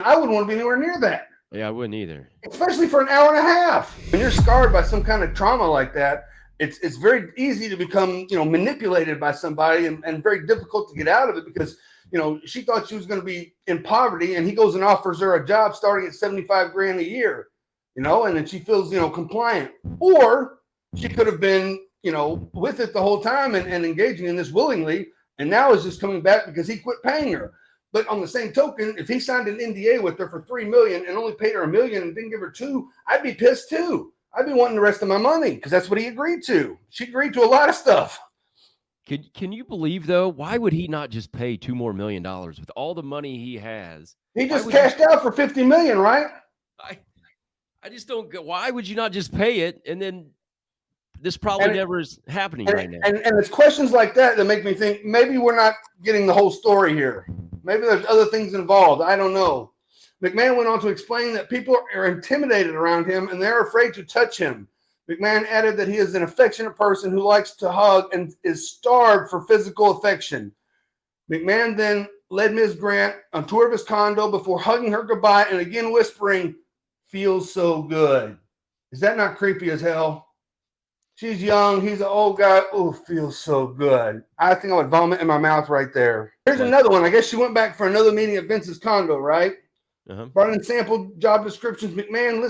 I wouldn't want to be anywhere near that. Yeah, I wouldn't either. Especially for an hour and a half. When you're scarred by some kind of trauma like that, it's very easy to become, manipulated by somebody and very difficult to get out of it because, she thought she was going to be in poverty and he goes and offers her a job starting at 75 grand a year, and then she feels, compliant. Or she could have been, with it the whole time and engaging in this willingly, and now is just coming back because he quit paying her. But on the same token, if he signed an NDA with her for $3 million and only paid her $1 million and didn't give her $2 million, I'd be pissed too. I'd be wanting the rest of my money because that's what he agreed to. She agreed to a lot of stuff. Can you believe though? Why would he not just pay $2 more million with all the money he has? He just cashed out for $50 million, right? I just don't get. Why would you not just pay it and then? This probably never is happening right now. And it's questions like that make me think maybe we're not getting the whole story here. Maybe there's other things involved. I don't know. McMahon went on to explain that people are intimidated around him and they're afraid to touch him. McMahon added that he is an affectionate person who likes to hug and is starved for physical affection. McMahon then led Ms. Grant on tour of his condo before hugging her goodbye and again whispering, "Feels so good." Is that not creepy as hell? She's young. He's an old guy. Oh, feels so good. I think I would vomit in my mouth right there. Here's another one. I guess she went back for another meeting at Vince's condo, right? Brought in sample job descriptions. McMahon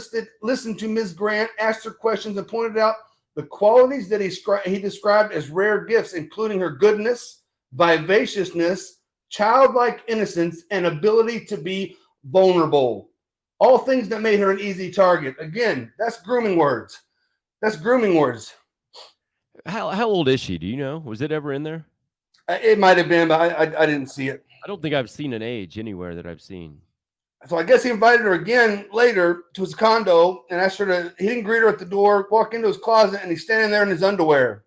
listened to Ms. Grant, asked her questions, and pointed out the qualities that he described as rare gifts, including her goodness, vivaciousness, childlike innocence, and ability to be vulnerable. All things that made her an easy target. Again, that's grooming words. That's grooming words. How old is she? Do you know? Was it ever in there? It might have been, but I didn't see it. I don't think I've seen an age anywhere that I've seen. So I guess he invited her again later to his condo and asked her to, he didn't greet her at the door, walk into his closet, and he's standing there in his underwear.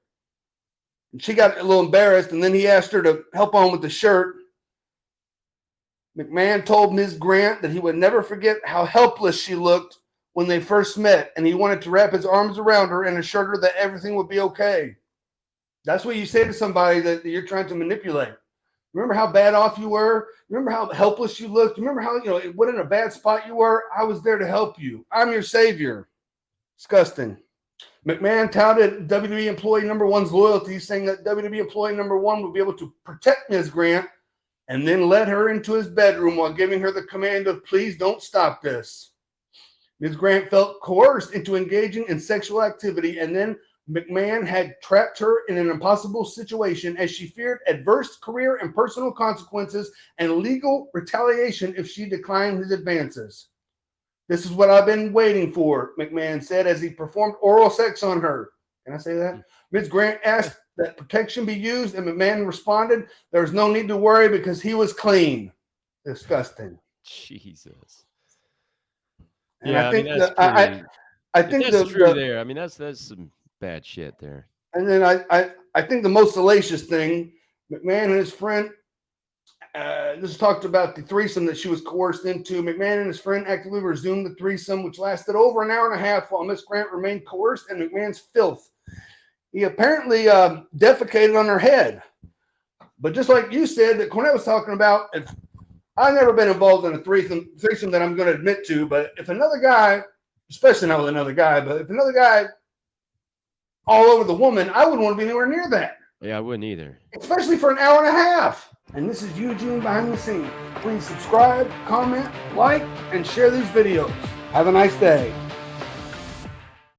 And she got a little embarrassed, and then he asked her to help on with the shirt. McMahon told Ms. Grant that he would never forget how helpless she looked when they first met, and he wanted to wrap his arms around her and assure her that everything would be okay. That's what you say to somebody that you're trying to manipulate. Remember how bad off you were? Remember how helpless you looked? Remember how, what in a bad spot you were? I was there to help you. I'm your savior. Disgusting. McMahon touted WWE employee number one's loyalty, saying that WWE employee number one would be able to protect Ms. Grant and then led her into his bedroom while giving her the command of, "Please don't stop this." Ms. Grant felt coerced into engaging in sexual activity, and then McMahon had trapped her in an impossible situation as she feared adverse career and personal consequences and legal retaliation if she declined his advances. "This is what I've been waiting for," McMahon said as he performed oral sex on her. Can I say that? Ms. Grant asked that protection be used, and McMahon responded, "There's no need to worry because he was clean." Disgusting. Jesus. And yeah, I think that's true there. I mean, that's some bad shit there. And then I think the most salacious thing, McMahon and his friend, this talked about the threesome that she was coerced into. McMahon and his friend actively resumed the threesome, which lasted over an hour and a half while Miss Grant remained coerced in McMahon's filth. He apparently defecated on her head. But just like you said, that Cornette was talking about, I've never been involved in a threesome that I'm going to admit to, but if another guy, especially not with another guy, but if another guy all over the woman, I wouldn't want to be anywhere near that. Yeah, I wouldn't either. Especially for an hour and a half. And this is Eugene behind the scenes. Please subscribe, comment, like, and share these videos. Have a nice day.